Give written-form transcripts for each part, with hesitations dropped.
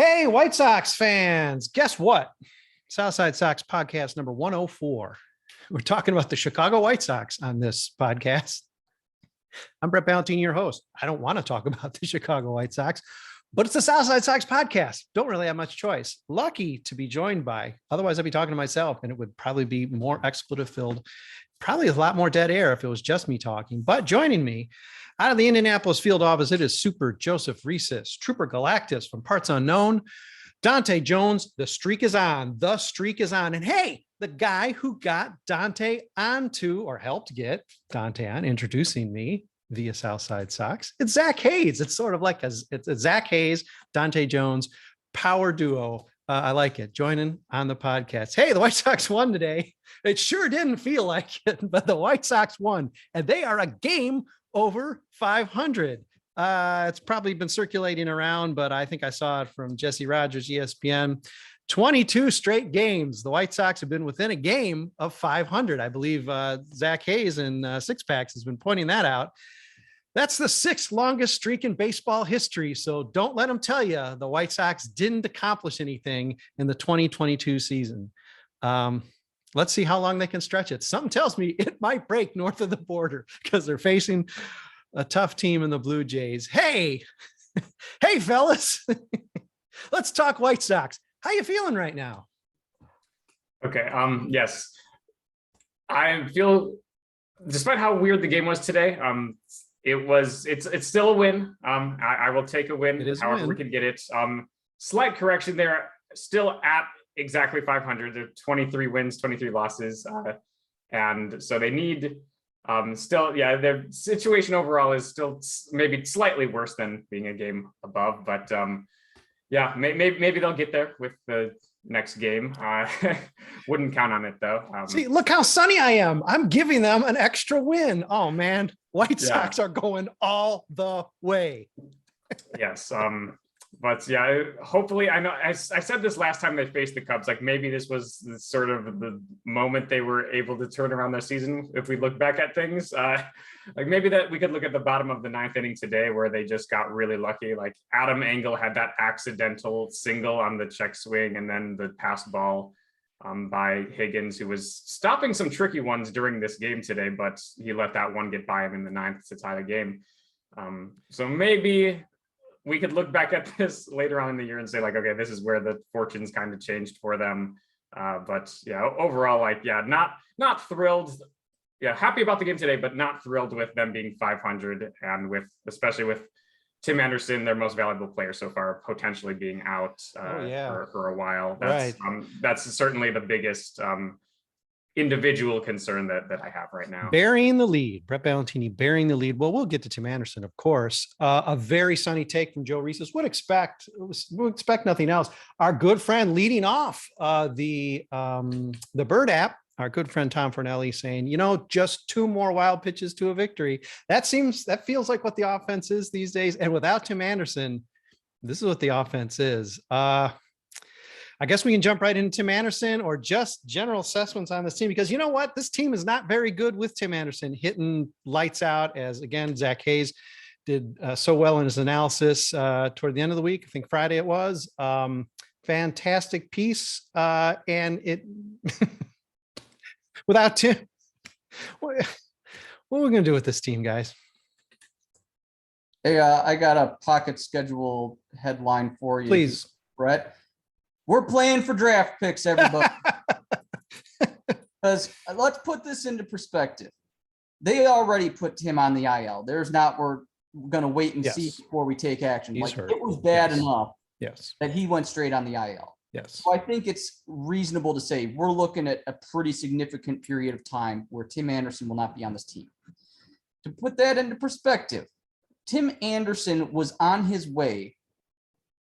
Hey, White Sox fans, guess what? Southside Sox podcast number 104. We're talking about the Chicago White Sox on this podcast. I'm Brett Ballantini, your host. I don't want to talk about the Chicago White Sox, but it's the Southside Sox podcast. Don't really have much choice. Lucky to be joined by, otherwise I'd be talking to myself and it would probably be more expletive filled, probably a lot more dead air if it was just me talking. But joining me out of the Indianapolis field office, it is Super Joseph Resis, Trooper Galactus from Parts Unknown, Dante Jones. The streak is on. The streak is on. And hey, the guy who got Dante onto, or helped get Dante on, introducing me via Southside Sox, it's Zach Hayes. It's sort of like it's a Zach Hayes, Dante Jones power duo. I like it. Joining on the podcast. Hey, the White Sox won today. It sure didn't feel like it, but the White Sox won, and they are a game over 500. It's probably been circulating around, but I think I saw it from Jesse Rogers, ESPN. 22 straight games. The White Sox have been within a game of 500. I believe Zach Hayes in Six Packs has been pointing that out. That's the sixth longest streak in baseball history. So don't let them tell you the White Sox didn't accomplish anything in the 2022 season. Let's see how long they can stretch it. Something tells me it might break north of the border because they're facing a tough team in the Blue Jays. Hey, hey, fellas, let's talk White Sox. How you feeling right now? Okay. Yes, I feel, despite how weird the game was today, it's still a win. I will take a win however we can get it. Slight correction there, still at exactly 500. They're 23 wins, 23 losses, and so they need still, yeah, their situation overall is still maybe slightly worse than being a game above, but yeah, maybe they'll get there with the next game. Wouldn't count on it though. See, look how sunny I am. I'm giving them an extra win. Oh man, White Sox are going all the way. Yes. But yeah, hopefully, I know I said this last time they faced the Cubs, like maybe this was sort of the moment they were able to turn around their season. If we look back at things, like maybe that we could look at the bottom of the ninth inning today where they just got really lucky. Like Adam Engel had that accidental single on the check swing, and then the pass ball by Higgins, who was stopping some tricky ones during this game today, but he let that one get by him in the ninth to tie the game. So maybe we could look back at this later on in the year and say like, okay, this is where the fortunes kind of changed for them. But yeah, overall, like, yeah, not thrilled. Yeah, happy about the game today, but not thrilled with them being 500 and especially with Tim Anderson, their most valuable player so far, potentially being out for a while. That's certainly the biggest individual concern that I have right now. Burying the lead, Brett Ballantini burying the lead. Well, we'll get to Tim Anderson, of course. A very sunny take from Joe Resis. Would expect nothing else. Our good friend leading off the Bird app, our good friend Tom Fornelli saying, just 2 more wild pitches to a victory. That feels like what the offense is these days. And without Tim Anderson, this is what the offense is. I guess we can jump right into Tim Anderson or just general assessments on this team, because you know what? This team is not very good with Tim Anderson hitting lights out, as again, Zach Hayes did so well in his analysis toward the end of the week. I think Friday it was. Fantastic piece. And it, without Tim, what are we going to do with this team, guys? Hey, I got a pocket schedule headline for you. Please, Brett. We're playing for draft picks, everybody. Because let's put this into perspective. They already put him on the IL. We're going to wait and see before we take action. He's like hurt. It was bad enough that he went straight on the IL. Yes. So I think it's reasonable to say we're looking at a pretty significant period of time where Tim Anderson will not be on this team. To put that into perspective, Tim Anderson was on his way,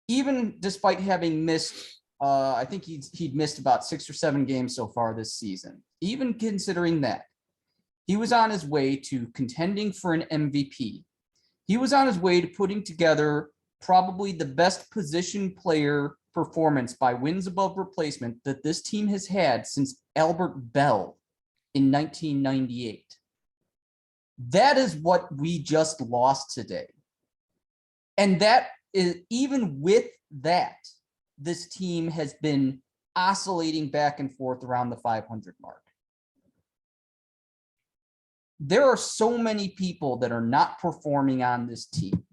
even despite having missed I think he'd missed about 6 or 7 games so far this season. Even considering that, he was on his way to contending for an MVP. He was on his way to putting together probably the best position player performance by wins above replacement that this team has had since Albert Bell in 1998. That is what we just lost today. And that is, even with that, this team has been oscillating back and forth around the 500 mark. There are so many people that are not performing on this team.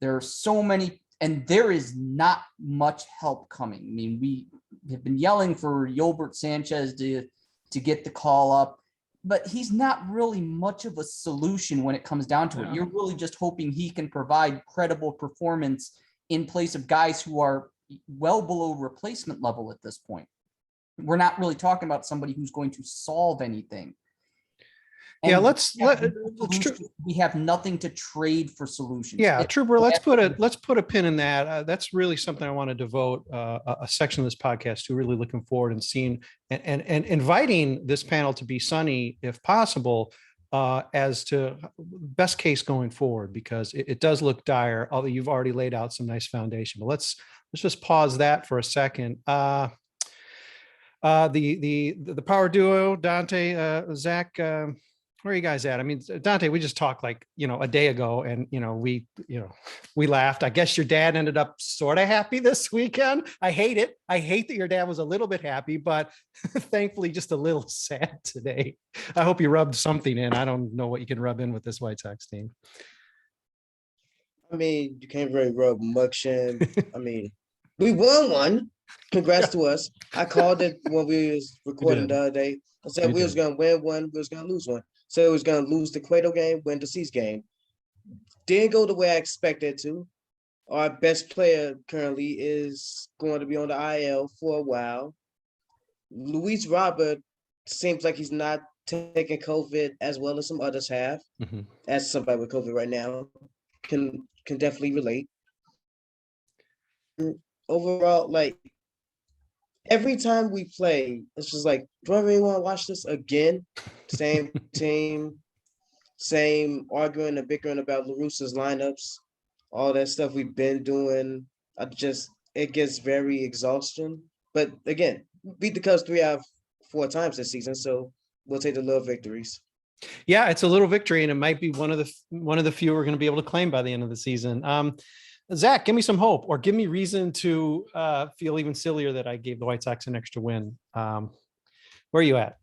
There are so many, and there is not much help coming. I mean, we have been yelling for Yolbert Sanchez to get the call up, but he's not really much of a solution when it comes down to it. You're really just hoping he can provide credible performance in place of guys who are well below replacement level at this point. We're not really talking about somebody who's going to solve anything. And Yeah, we have nothing to trade for solutions. Yeah, Trooper, let's put a pin in that. That's really something I want to devote a section of this podcast to, really looking forward and seeing and inviting this panel to be sunny if possible, as to best case going forward, because it does look dire, although you've already laid out some nice foundation. But let's just pause that for a second. The power duo, Dante, Zach, where are you guys at? I mean, Dante, we just talked like, a day ago, and, we laughed. I guess your dad ended up sort of happy this weekend. I hate it. I hate that your dad was a little bit happy, but thankfully just a little sad today. I hope you rubbed something in. I don't know what you can rub in with this White Sox team. I mean, you can't really rub much in. I mean, we won one. Congrats to us. I called it when we was recording the other day. I said we was going to win one, we was going to lose one. So it was going to lose the Cueto game, win the Cease game. Didn't go the way I expected it to. Our best player currently is going to be on the IL for a while. Luis Robert seems like he's not taking COVID as well as some others have. Mm-hmm. As somebody with COVID right now can definitely relate. Overall, like, every time we play, it's just like, do I really want to watch this again? Same team, same arguing and bickering about LaRussa's lineups, all that stuff we've been doing. It gets very exhausting. But again, beat the Cubs 3 out of 4 times this season, so we'll take the little victories. Yeah, it's a little victory, and it might be one of the few we're going to be able to claim by the end of the season. Zach, give me some hope, or give me reason to feel even sillier that I gave the White Sox an extra win. Where are you at?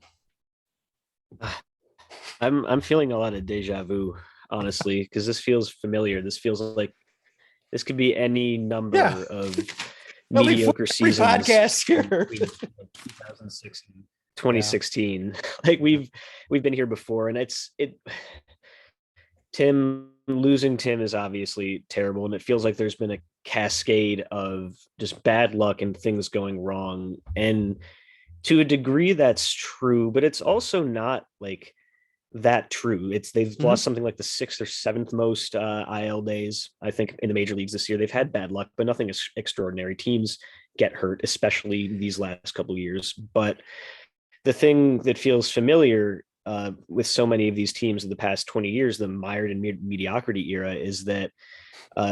I'm feeling a lot of deja vu, honestly, because this feels familiar. This feels like this could be any number of mediocre seasons. Podcast here. 2016, 2016. Yeah. Like we've been here before, and losing Tim is obviously terrible, and it feels like there's been a cascade of just bad luck and things going wrong. And to a degree that's true, but it's also not like that true. They've lost something like the 6th or 7th most IL days, I think, in the major leagues this year. They've had bad luck, but nothing is extraordinary. Teams get hurt, especially these last couple of years. But the thing that feels familiar with so many of these teams in the past 20 years, the Mired and mediocrity era, is that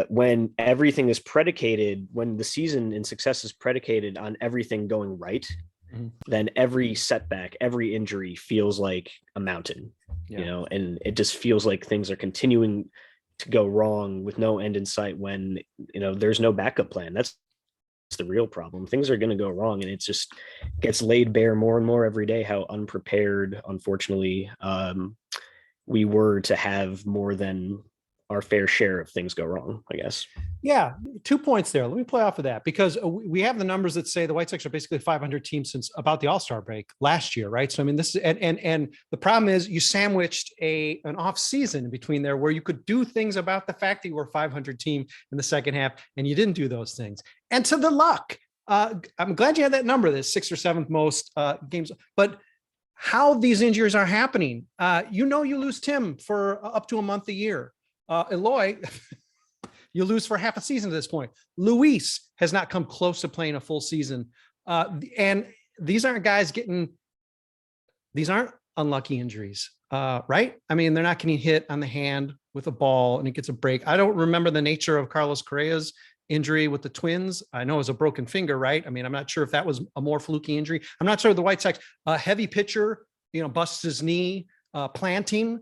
when everything is predicated, when the season and success is predicated on everything going right, then every setback, every injury feels like a mountain, and it just feels like things are continuing to go wrong with no end in sight when, there's no backup plan. That's the real problem. Things are going to go wrong, and it just gets laid bare more and more every day how unprepared, unfortunately, we were to have more than our fair share of things go wrong, I guess. Yeah, 2 points there. Let me play off of that, because we have the numbers that say the White Sox are basically a 500 team since about the All-Star break last year, right? So I mean, this is and the problem is you sandwiched an off season in between there where you could do things about the fact that you were a 500 team in the second half, and you didn't do those things. And to the luck, I'm glad you had that number, this 6th or 7th most games, but how these injuries are happening, you lose Tim for up to a month a year. Eloy, you lose for half a season at this point. Luis has not come close to playing a full season. And these aren't unlucky injuries, right? I mean, they're not getting hit on the hand with a ball and it gets a break. I don't remember the nature of Carlos Correa's injury with the Twins. I know it was a broken finger, right? I mean, I'm not sure if that was a more fluky injury. I'm not sure the White Sox, a heavy pitcher, busts his knee, planting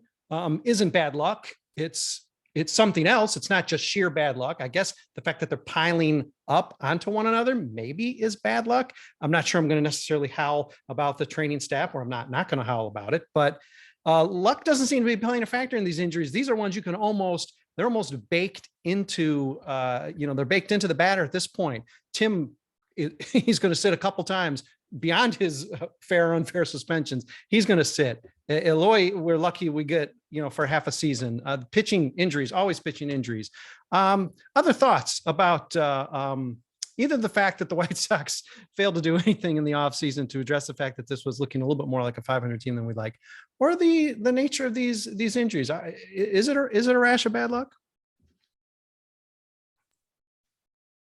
isn't bad luck. It's it's something else. It's not just sheer bad luck. I guess the fact that they're piling up onto one another maybe is bad luck. I'm not sure I'm going to necessarily howl about the training staff, or I'm not going to howl about it, but luck doesn't seem to be playing a factor in these injuries. These are ones you can they're almost baked into, they're baked into the batter at this point. Tim, he's going to sit a couple times beyond his fair or unfair suspensions. He's going to sit. Eloy, we're lucky we get, for half a season. Pitching injuries, always pitching injuries. Other thoughts about either the fact that the White Sox failed to do anything in the offseason to address the fact that this was looking a little bit more like a 500 team than we'd like, or the nature of these injuries. Is it a rash of bad luck?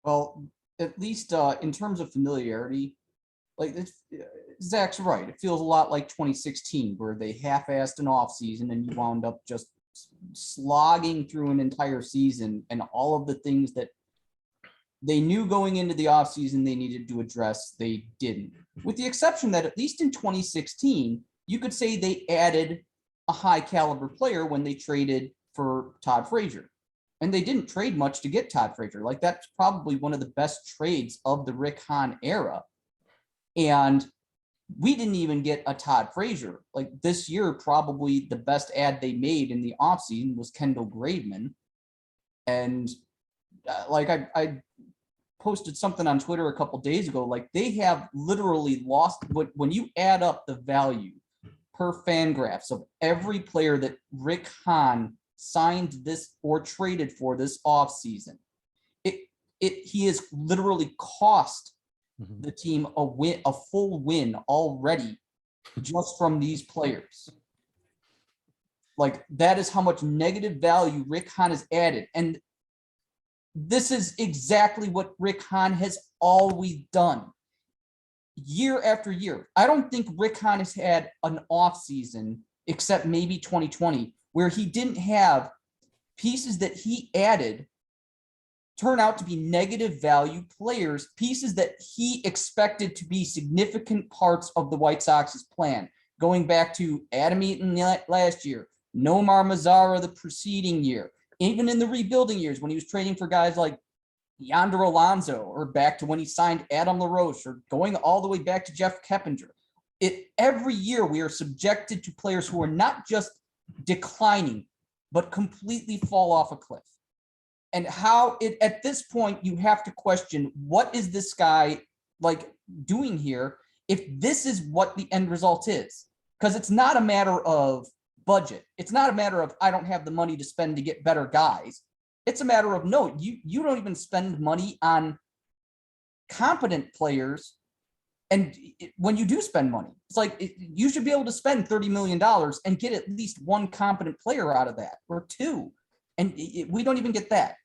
Well, at least in terms of familiarity, like Zach's right. It feels a lot like 2016, where they half-assed an offseason and you wound up just slogging through an entire season, and all of the things that they knew going into the offseason they needed to address, they didn't. With the exception that at least in 2016, you could say they added a high caliber player when they traded for Todd Frazier. And they didn't trade much to get Todd Frazier. Like, that's probably one of the best trades of the Rick Hahn era. And we didn't even get a Todd Frazier. Like, this year, probably the best ad they made in the offseason was Kendall Graveman. And I posted something on Twitter a couple days ago. Like, they have literally lost, when you add up the value per Fangraphs of every player that Rick Hahn signed this or traded for this offseason, he has literally cost the team a full win already just from these players. Like, that is how much negative value Rick Hahn has added. And this is exactly what Rick Hahn has always done year after year. I don't think Rick Hahn has had an offseason, except maybe 2020, where he didn't have pieces that he added turn out to be negative value players, pieces that he expected to be significant parts of the White Sox's plan. Going back to Adam Eaton last year, Nomar Mazara the preceding year, even in the rebuilding years when he was trading for guys like Yonder Alonso, or back to when he signed Adam LaRoche, or going all the way back to Jeff Keppinger. Every year we are subjected to players who are not just declining, but completely fall off a cliff. And at this point, you have to question, what is this guy like doing here if this is what the end result is? Because it's not a matter of budget. It's not a matter of, I don't have the money to spend to get better guys. It's a matter of, no, you don't even spend money on competent players. And when you do spend money, it's like, you should be able to spend $30 million and get at least one competent player out of that, or two. And we don't even get that.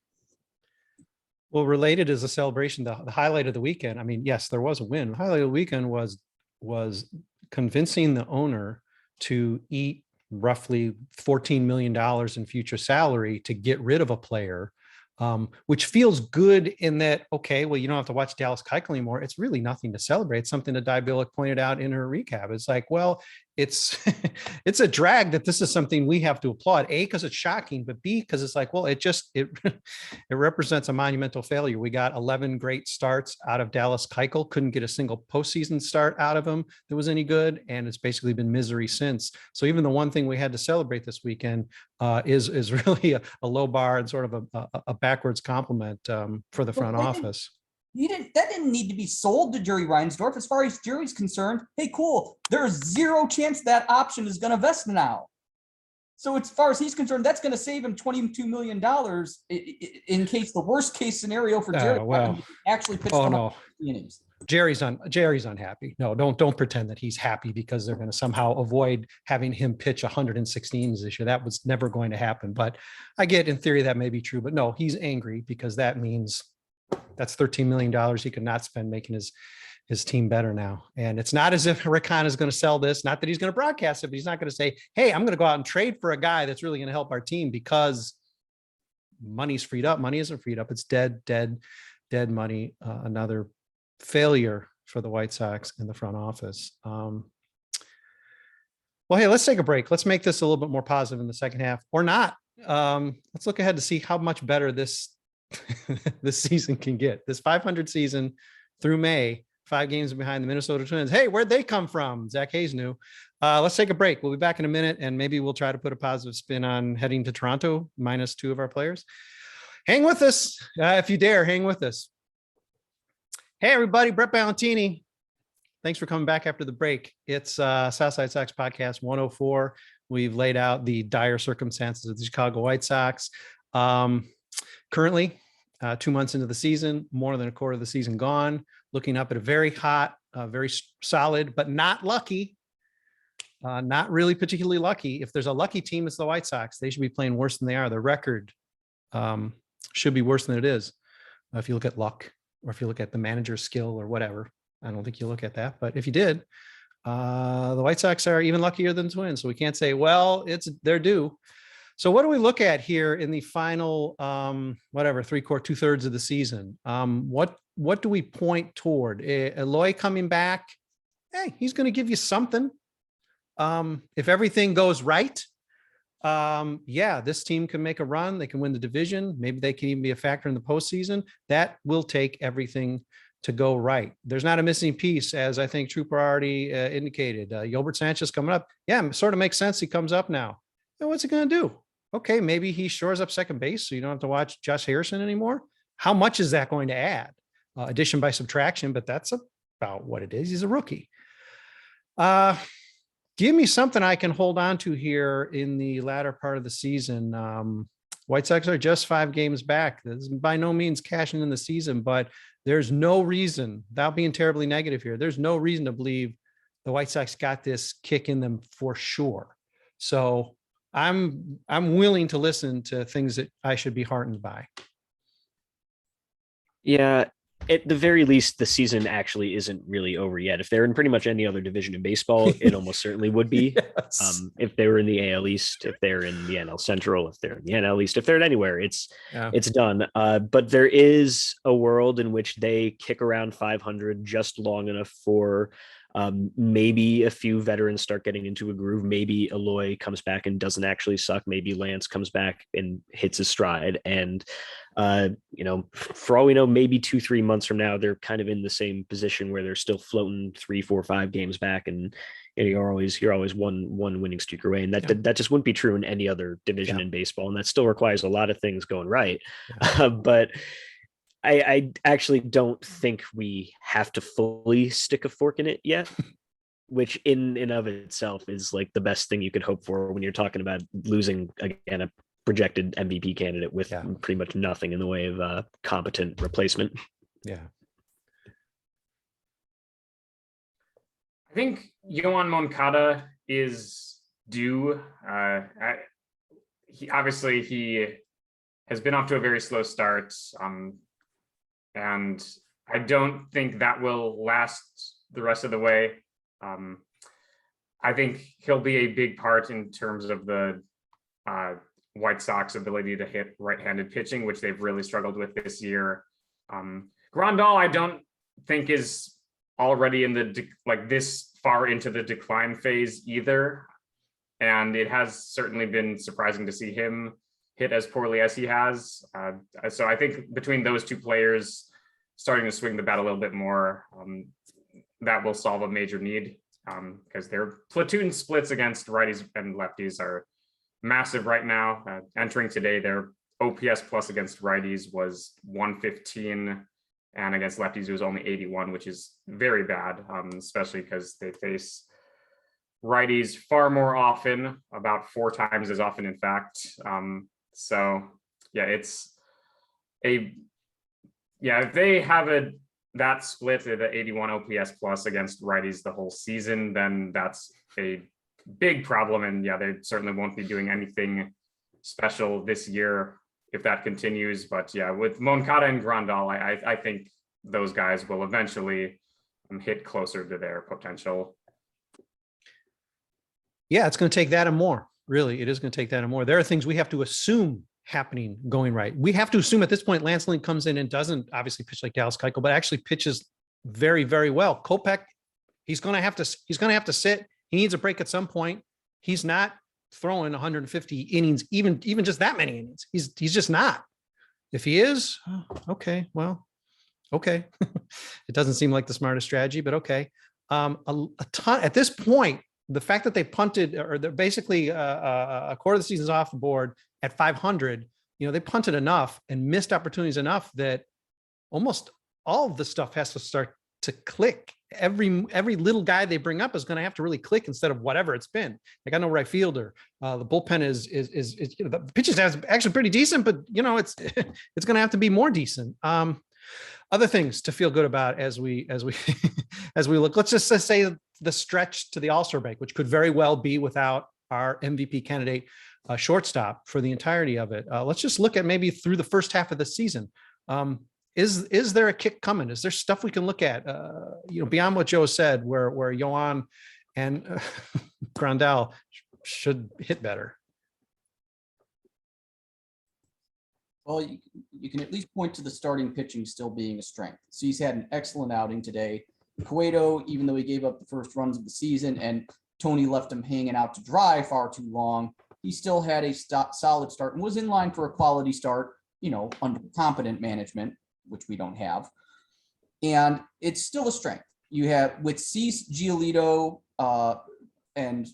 Well, related is a celebration, the highlight of the weekend. I mean, yes, there was a win. The highlight of the weekend was convincing the owner to eat roughly $14 million in future salary to get rid of a player, which feels good in that, okay, well, you don't have to watch Dallas Keuchel anymore. It's really nothing to celebrate. It's something that Di Billick pointed out in her recap. It's like, well, it's a drag that this is something we have to applaud. A, because it's shocking, but B, because it's like, well, it represents a monumental failure. We got 11 great starts out of Dallas Keuchel, couldn't get a single postseason start out of him that was any good, and it's basically been misery since. So even the one thing we had to celebrate this weekend is really a low bar and sort of a backwards compliment for the front office. That didn't need to be sold to Jerry Reinsdorf. As far as Jerry's concerned, hey, cool, there's zero chance that option is going to vest now. So as far as he's concerned, that's going to save him $22 million in case the worst case scenario for Jerry actually pitch innings. Jerry's unhappy. No, don't pretend that he's happy because they're going to somehow avoid having him pitch 116 this year. That was never going to happen. But I get, in theory, that may be true. But no, he's angry because that means that's $13 million he could not spend making his team better now. And it's not as if Rick Hahn is going to sell this, not that he's going to broadcast it, but he's not going to say, hey, I'm going to go out and trade for a guy that's really going to help our team because money's freed up. Money isn't freed up. It's dead money. Another failure for the White Sox in the front office. Well, hey, let's take a break. Let's make this a little bit more positive in the second half, or not. let's look ahead to see how much better this this season can get. This 500 season through May, 5 games behind the Minnesota Twins. Hey, where'd they come from? Zach Hayes knew. Let's take a break. We'll be back in a minute, and maybe we'll try to put a positive spin on heading to Toronto, minus 2 of our players. Hang with us. If you dare, hang with us. Hey, everybody, Brett Ballantini. Thanks for coming back after the break. It's Southside Sox Podcast 104. We've laid out the dire circumstances of the Chicago White Sox. Currently, 2 months into the season, more than a quarter of the season gone, looking up at a very hot, very solid, but not lucky, not really particularly lucky. If there's a lucky team, it's the White Sox. They should be playing worse than they are. Their record should be worse than it is. If you look at luck, or if you look at the manager's skill or whatever. I don't think you look at that, but if you did, the White Sox are even luckier than the Twins. So we can't say, well, they're due. So what do we look at here in the final, 2/3 of the season? What do we point toward? Eloy coming back? Hey, he's going to give you something. If everything goes right, this team can make a run. They can win the division. Maybe they can even be a factor in the postseason. That will take everything to go right. There's not a missing piece, as I think Trooper already indicated. Yolbert Sanchez coming up. Yeah, it sort of makes sense. He comes up now. And what's he going to do? Okay, maybe he shores up second base, so you don't have to watch Josh Harrison anymore. How much is that going to add? Addition by subtraction, but that's about what it is. He's a rookie. Give me something I can hold on to here in the latter part of the season. White Sox are just 5 games back. This is by no means cashing in the season, but there's no reason, without being terribly negative here, there's no reason to believe the White Sox got this kick in them for sure. So I'm willing to listen to things that I should be heartened by. Yeah, at the very least, the season actually isn't really over yet. If they're in pretty much any other division in baseball, it almost certainly would be. Yes. If they were in the AL East, if they're in the NL Central, if they're in the NL East, if they're anywhere, it's done. But there is a world in which they kick around 500 just long enough for maybe a few veterans start getting into a groove. Maybe Eloy comes back and doesn't actually suck. Maybe Lance comes back and hits his stride. And for all we know, maybe 2-3 months from now, they're kind of in the same position where they're still floating 3, 4, 5 games back, and you're always one winning streak away. And that just wouldn't be true in any other division in baseball. And that still requires a lot of things going right. But I actually don't think we have to fully stick a fork in it yet, which in and of itself is like the best thing you could hope for when you're talking about losing, again, a projected MVP candidate with pretty much nothing in the way of competent replacement. Yeah. I think Yoan Moncada is due. He has been off to a very slow start. And I don't think that will last the rest of the way. I think he'll be a big part in terms of the White Sox ability to hit right-handed pitching, which they've really struggled with this year. Grandal, I don't think is already in the this far into the decline phase either. And it has certainly been surprising to see him hit as poorly as he has. So I think between those two players starting to swing the bat a little bit more, that will solve a major need, because their platoon splits against righties and lefties are massive right now. Entering today, their OPS plus against righties was 115, and against lefties it was only 81, which is very bad, especially because they face righties far more often, about 4 times as often, in fact. If they have that split at the 81 OPS plus against righties the whole season, then that's a big problem. And they certainly won't be doing anything special this year if that continues. But with Moncada and Grandal, I think those guys will eventually hit closer to their potential. Yeah, it's going to take that and more. Really, it is going to take that and more. There are things we have to assume happening, going right. We have to assume at this point, Lance Lynn comes in and doesn't obviously pitch like Dallas Keuchel, but actually pitches very, very well. Kopech, he's going to have to sit. He needs a break at some point. He's not throwing 150 innings, even just that many innings. He's just not. If he is, okay, well, okay. It doesn't seem like the smartest strategy, but okay. A ton at this point. The fact that they punted, or they're basically a quarter of the season's off the board at 500. They punted enough and missed opportunities enough that almost all of the stuff has to start to click. Every little guy they bring up is going to have to really click instead of whatever it's been. They got no right fielder. The bullpen is the pitches is actually pretty decent, but it's it's going to have to be more decent. Other things to feel good about as we as we look. Let's just say the stretch to the All-Star break, which could very well be without our MVP candidate shortstop for the entirety of it. Let's just look at maybe through the first half of the season. Is there a kick coming? Is there stuff we can look at, beyond what Joe said, where Yoán and Grandal should hit better? Well, you can at least point to the starting pitching still being a strength. So he's had an excellent outing today. Cueto, even though he gave up the first runs of the season and Tony left him hanging out to dry far too long, he still had a solid start and was in line for a quality start, under competent management, which we don't have. And it's still a strength. You have with Cease, Giolito, and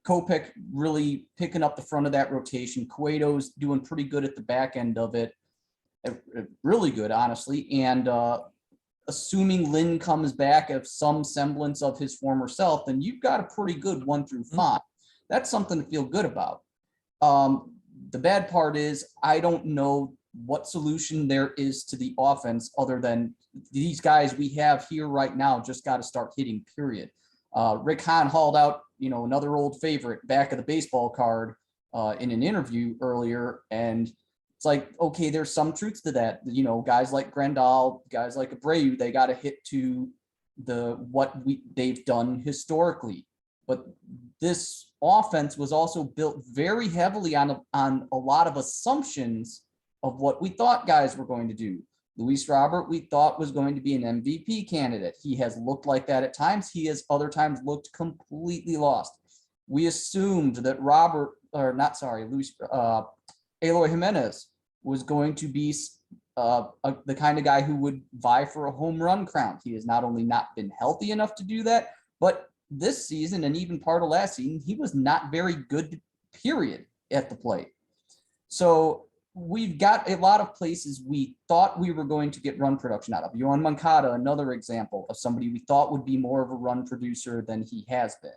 Kopech really picking up the front of that rotation. Cueto's doing pretty good at the back end of it. Really good, honestly. And assuming Lynn comes back of some semblance of his former self, then you've got a pretty good 1 through 5. That's something to feel good about. The bad part is I don't know what solution there is to the offense other than these guys we have here right now just got to start hitting, period. Rick Hahn hauled out, another old favorite, back of the baseball card in an interview earlier. And it's like, okay, there's some truth to that. Guys like Grandal, guys like Abreu, they got to hit to they've done historically. But this offense was also built very heavily on a lot of assumptions of what we thought guys were going to do. Luis Robert, we thought was going to be an MVP candidate. He has looked like that at times. He has other times looked completely lost. We assumed that Eloy Jimenez was going to be the kind of guy who would vie for a home run crown. He has not only not been healthy enough to do that, but this season and even part of last season, he was not very good, period, at the plate. So we've got a lot of places we thought we were going to get run production out of. Yoan Moncada, another example of somebody we thought would be more of a run producer than he has been.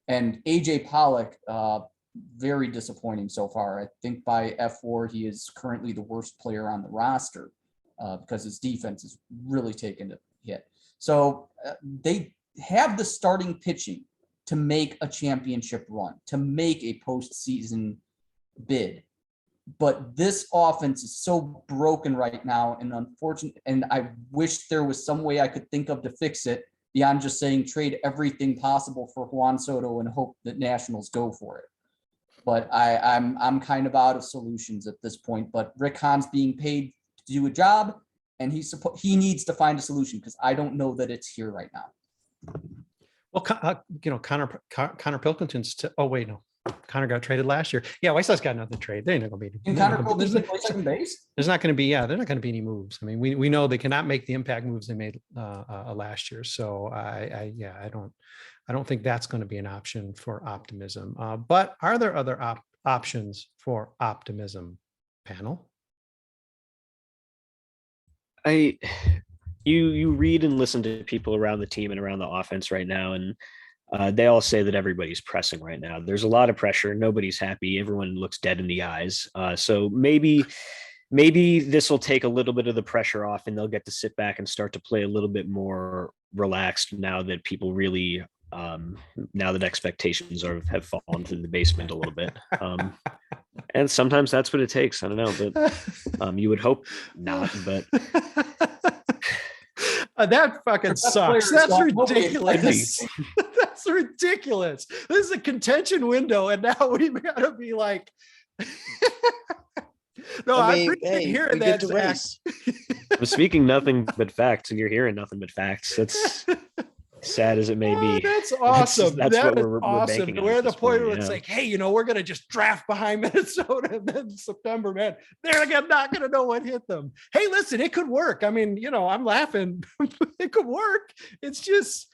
And AJ Pollock, very disappointing so far. I think by F4, he is currently the worst player on the roster because his defense is really taken a hit. So they have the starting pitching to make a championship run, to make a postseason bid. But this offense is so broken right now and unfortunate. And I wish there was some way I could think of to fix it beyond just saying trade everything possible for Juan Soto and hope that Nationals go for it. But I'm kind of out of solutions at this point. But Rick Hahn's being paid to do a job, and he needs to find a solution because I don't know that it's here right now. Well, Connor Pilkington's. Connor got traded last year. Yeah, White Sox got nothing to trade. They're not going to be. Can Connor Pilkington play second base? There's not going to be. Yeah, there's not going to be any moves. I mean, we know they cannot make the impact moves they made last year. So I don't think that's going to be an option for optimism. But are there other options for optimism, panel? You read and listen to people around the team and around the offense right now, and they all say that everybody's pressing right now. There's a lot of pressure. Nobody's happy. Everyone looks dead in the eyes. So maybe this will take a little bit of the pressure off and they'll get to sit back and start to play a little bit more relaxed now that people really, now that expectations have fallen to the basement a little bit. And sometimes that's what it takes. I don't know, but you would hope not, but that fucking sucks. That's ridiculous. That's ridiculous. This is a contention window, and now we've got to be like, no, I appreciate hearing that. I'm speaking nothing but facts, and you're hearing nothing but facts. That's Sad as it may Oh, be. that's awesome. That's That what is we're awesome. banking on We're at at the this point where yeah. it's like, hey, we're going to just draft behind Minnesota, and then September, man, they're not going to know what hit them. Hey, listen, it could work. I mean, I'm laughing. It could work. It's just,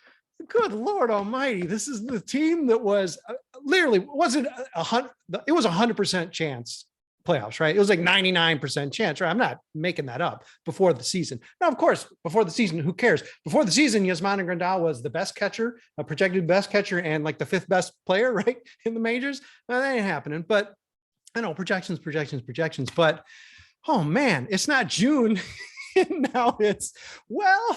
good Lord Almighty. This is the team that was literally wasn't 100. It was 100% chance playoffs, right? It was like 99% chance, right? I'm not making that up before the season. Now, of course, before the season, who cares? Before the season, Yasmani Grandal was the best catcher, a projected best catcher, and like the 5th best player, right? In the majors. Now, that ain't happening, but I know projections, but oh man, it's not June. And now it's, well,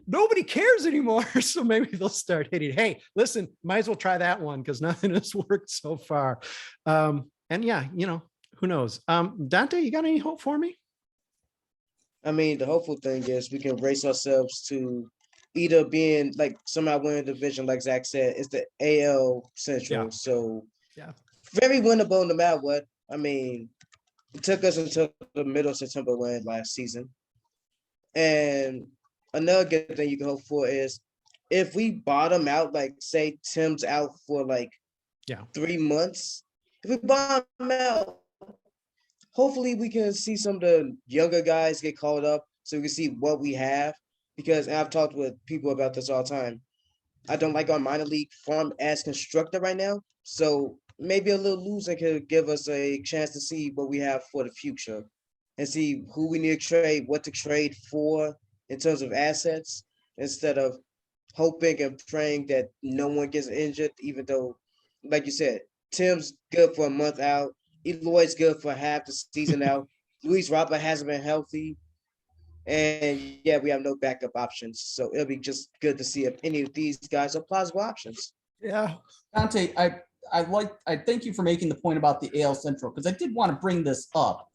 nobody cares anymore. So maybe they'll start hitting. Hey, listen, might as well try that one because nothing has worked so far. And yeah, who knows? Dante, you got any hope for me? I mean, the hopeful thing is we can race ourselves to either being like somehow winning the division, like Zach said, it's the AL Central. Yeah. So Yeah. very winnable no matter what. I mean, it took us until the middle of September win last season. And another good thing you can hope for is if we bottom out, like say Tim's out for like 3 months, if we bottom out, hopefully we can see some of the younger guys get called up so we can see what we have. Because I've talked with people about this all the time. I don't like our minor league farm as constructed right now. So maybe a little losing could give us a chance to see what we have for the future and see who we need to trade, what to trade for in terms of assets, instead of hoping and praying that no one gets injured, even though, like you said, Tim's good for a month out. Eloy's good for half the season out. Luis Robert hasn't been healthy. And yeah, we have no backup options. So it'll be just good to see if any of these guys are plausible options. Yeah. Dante, I thank you for making the point about the AL Central, because I did want to bring this up.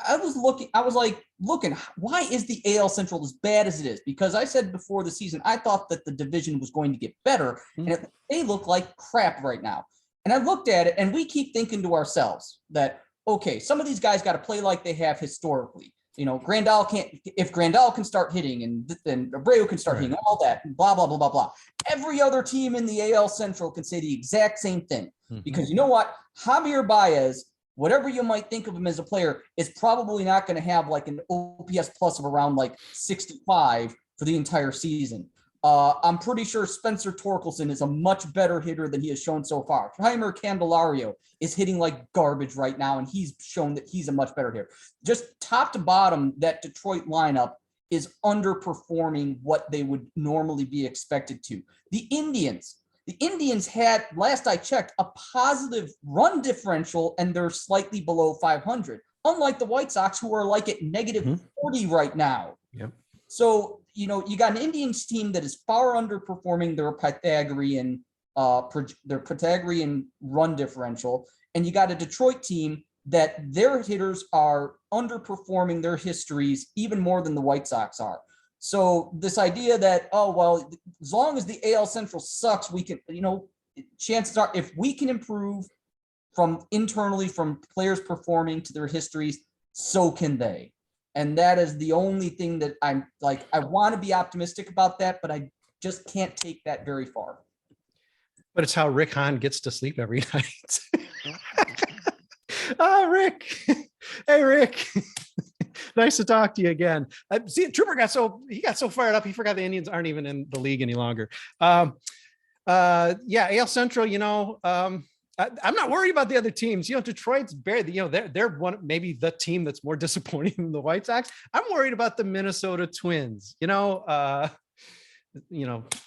I was looking, why is the AL Central as bad as it is? Because I said before the season, I thought that the division was going to get better, and they look like crap right now. And I looked at it, and we keep thinking to ourselves that, okay, some of these guys got to play like they have historically. Grandal can't, if Grandal can start hitting and then Abreu can start hitting, all that, blah, blah, blah, blah, blah. Every other team in the AL Central can say the exact same thing. Because you know what? Javier Baez, whatever you might think of him as a player, is probably not going to have like an OPS plus of around like 65 for the entire season. I'm pretty sure Spencer Torkelson is a much better hitter than he has shown so far. Jeimer Candelario is hitting like garbage right now, and he's shown that he's a much better hitter. Just top to bottom, that Detroit lineup is underperforming what they would normally be expected to. The Indians had, last I checked, a positive run differential, and they're slightly below 500, unlike the White Sox, who are like at negative 40 right now. Yep. So, you got an Indians team that is far underperforming their Pythagorean run differential, and you got a Detroit team that their hitters are underperforming their histories even more than the White Sox are. So this idea that, oh, well, as long as the AL Central sucks, we can, chances are if we can improve from internally, from players performing to their histories, so can they. And that is the only thing that I'm like, I want to be optimistic about that, but I just can't take that very far. But it's how Rick Hahn gets to sleep every night. Oh, Rick. Hey, Rick. Nice to talk to you again. See, Trooper got so fired up, he forgot the Indians aren't even in the league any longer. Yeah, AL Central, I'm not worried about the other teams. Detroit's barely, they're one, maybe the team that's more disappointing than the White Sox. I'm worried about the Minnesota Twins.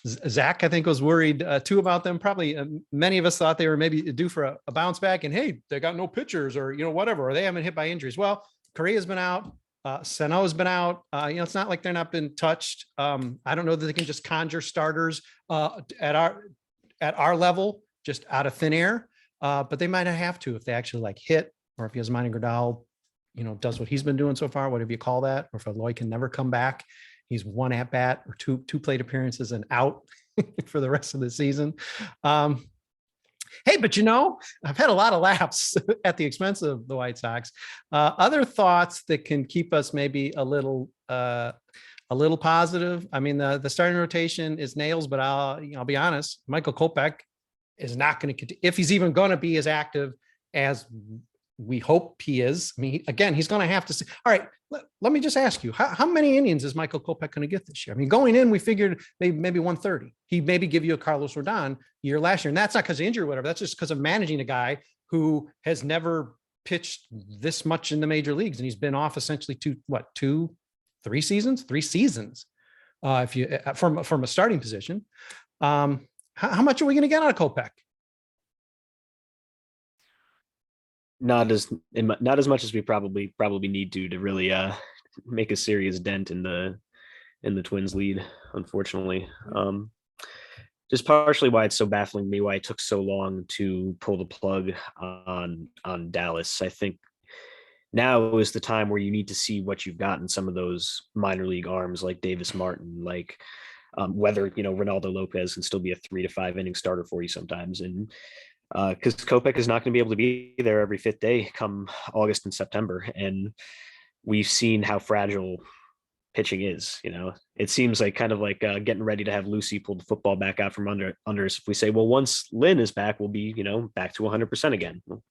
Zach, I think, was worried too about them. Probably many of us thought they were maybe due for a bounce back, and hey, they got no pitchers, or whatever, or they haven't hit by injuries. Well, Correa's been out. Sano's been out. It's not like they're not been touched. I don't know that they can just conjure starters at our level just out of thin air. But they might not have to if they actually hit, or if Yasmani Grandal, does what he's been doing so far, whatever you call that, or if Eloy can never come back. He's one at bat or two plate appearances and out for the rest of the season. Hey, but I've had a lot of laughs at the expense of the White Sox. Other thoughts that can keep us maybe a little a little positive. I mean, the starting rotation is nails, but I'll be honest, Michael Kopech is not going to, if he's even going to be as active as we hope he is. I mean, again, he's going to have to see. All right, let me just ask you, how many innings is Michael Kopech going to get this year? I mean, going in, we figured maybe 130. He maybe give you a Carlos Rodon year last year. And that's not because of injury or whatever. That's just because of managing a guy who has never pitched this much in the major leagues. And he's been off essentially three seasons, if you from a starting position. How much are we going to get out of Kopech? Not as much as we probably need to really make a serious dent in the Twins lead, unfortunately. Just partially why it's so baffling to me why it took so long to pull the plug on Dallas. I think now is the time where you need to see what you've got in some of those minor league arms like Davis Martin, like whether Ronaldo Lopez can still be a 3 to 5 inning starter for you sometimes. And because Kopech is not going to be able to be there every fifth day come August and September. And we've seen how fragile pitching is. It seems like kind of like getting ready to have Lucy pull the football back out from under us. If we say, well, once Lynn is back, we'll be, back to 100% again. Well,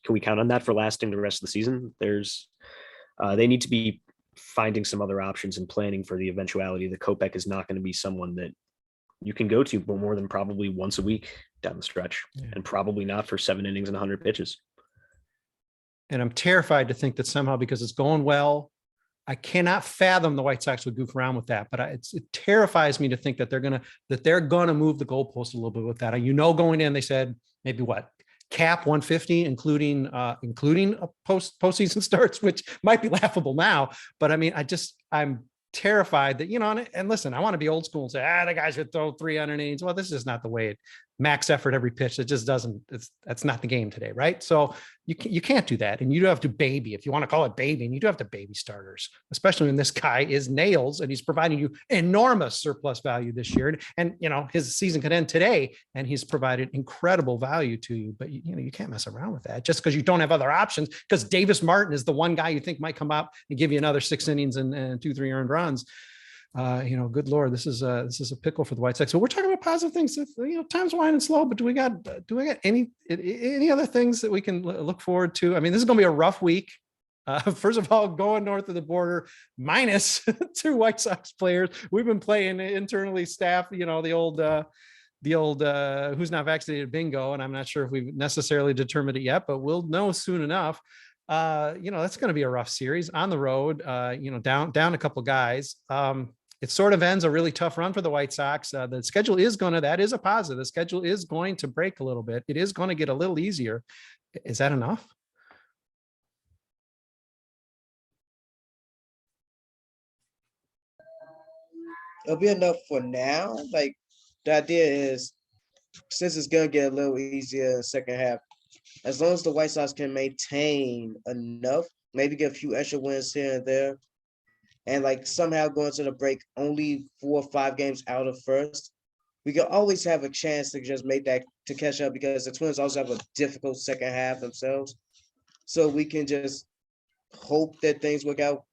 can we count on that for lasting the rest of the season? They need to be finding some other options and planning for the eventuality that Kopech is not going to be someone that you can go to more than probably once a week down the stretch, and probably not for 7 innings and 100 pitches. And I'm terrified to think that somehow, because it's going well, I cannot fathom the White Sox would goof around with that. But it terrifies me to think that they're gonna move the goalpost a little bit with that. Going in, they said maybe cap 150, including a postseason starts, which might be laughable now. But I mean, I'm terrified that, and listen, I want to be old school and say, the guys would throw 300 innings. Well, this is not the way max effort every pitch. It just doesn't, that's not the game today. Right. So you can't do that. And you do have to baby, if you want to call it baby, and you do have to baby starters, especially when this guy is nails and he's providing you enormous surplus value this year. And his season could end today and he's provided incredible value to you, but you can't mess around with that just because you don't have other options, because Davis Martin is the one guy you think might come up and give you another 6 innings and 2-3 earned runs. Good Lord, this is a pickle for the White Sox. So we're talking about positive things. Time's winding slow, but do we got any other things that we can look forward to? I mean, this is going to be a rough week. First of all, going north of the border, minus 2 White Sox players. We've been playing internally staff, the old who's not vaccinated bingo, and I'm not sure if we've necessarily determined it yet, but we'll know soon enough. That's going to be a rough series on the road. Down a couple guys. It sort of ends a really tough run for the White Sox. The schedule that is a positive. The schedule is going to break a little bit. It is going to get a little easier. Is that enough? It'll be enough for now. Like, the idea is, since it's going to get a little easier in the second half, as long as the White Sox can maintain enough, maybe get a few extra wins here and there, and somehow go into the break only 4 or 5 games out of first, we can always have a chance to just make that to catch up, because the Twins also have a difficult second half themselves. So we can just hope that things work out.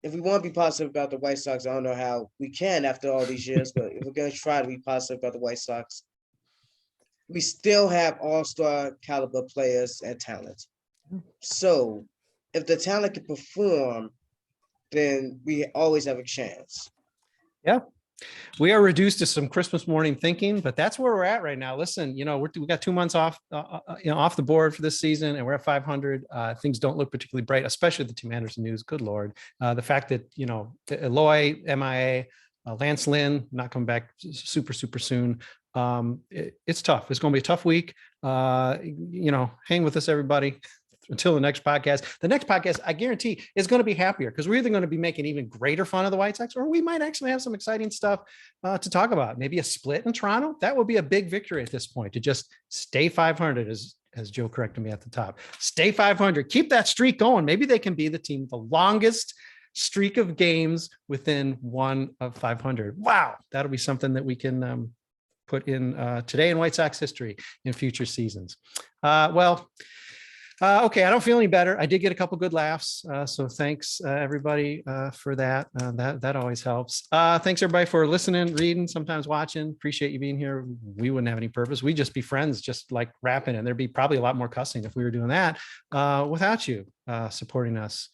If we want to be positive about the White Sox, I don't know how we can after all these years, but if we're going to try to be positive about the White Sox, we still have all-star caliber players and talent. So if the talent can perform, then we always have a chance. Yeah. We are reduced to some Christmas morning thinking, but that's where we're at right now. Listen, we got 2 months off the board for this season, and we're at 500. Things don't look particularly bright, especially the Tim Anderson news. Good Lord. The fact that, Eloy, MIA, Lance Lynn, not coming back super, super soon. It's tough. It's going to be a tough week. Hang with us, everybody, until the next podcast. The next podcast, I guarantee, is going to be happier, because we're either going to be making even greater fun of the White Sox, or we might actually have some exciting stuff to talk about. Maybe a split in Toronto. That would be a big victory at this point, to just stay 500, as Joe corrected me at the top. Stay 500. Keep that streak going. Maybe they can be the team with the longest streak of games within 1 of 500. Wow. That'll be something that we can put in today in White Sox history in future seasons. Okay, I don't feel any better. I did get a couple good laughs, so thanks everybody for that. That always helps. Thanks everybody for listening, reading, sometimes watching. Appreciate you being here. We wouldn't have any purpose. We'd just be friends, just like rapping, and there'd be probably a lot more cussing if we were doing that without you supporting us,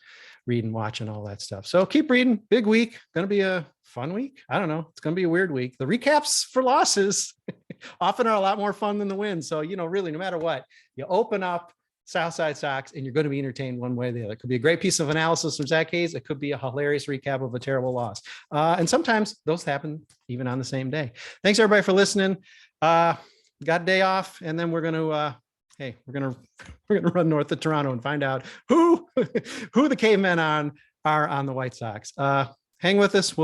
reading, watching, all that stuff. So keep reading. Big week. Going to be a fun week. I don't know. It's going to be a weird week. The recaps for losses often are a lot more fun than the wins. So, really, no matter what, you open up Southside Sox, and you're going to be entertained one way or the other. It could be a great piece of analysis from Zach Hayes. It could be a hilarious recap of a terrible loss. And sometimes those happen even on the same day. Thanks everybody for listening. Got a day off, and then we're going to, we're going to run north of Toronto and find out who the cavemen are on the White Sox. Hang with us. We'll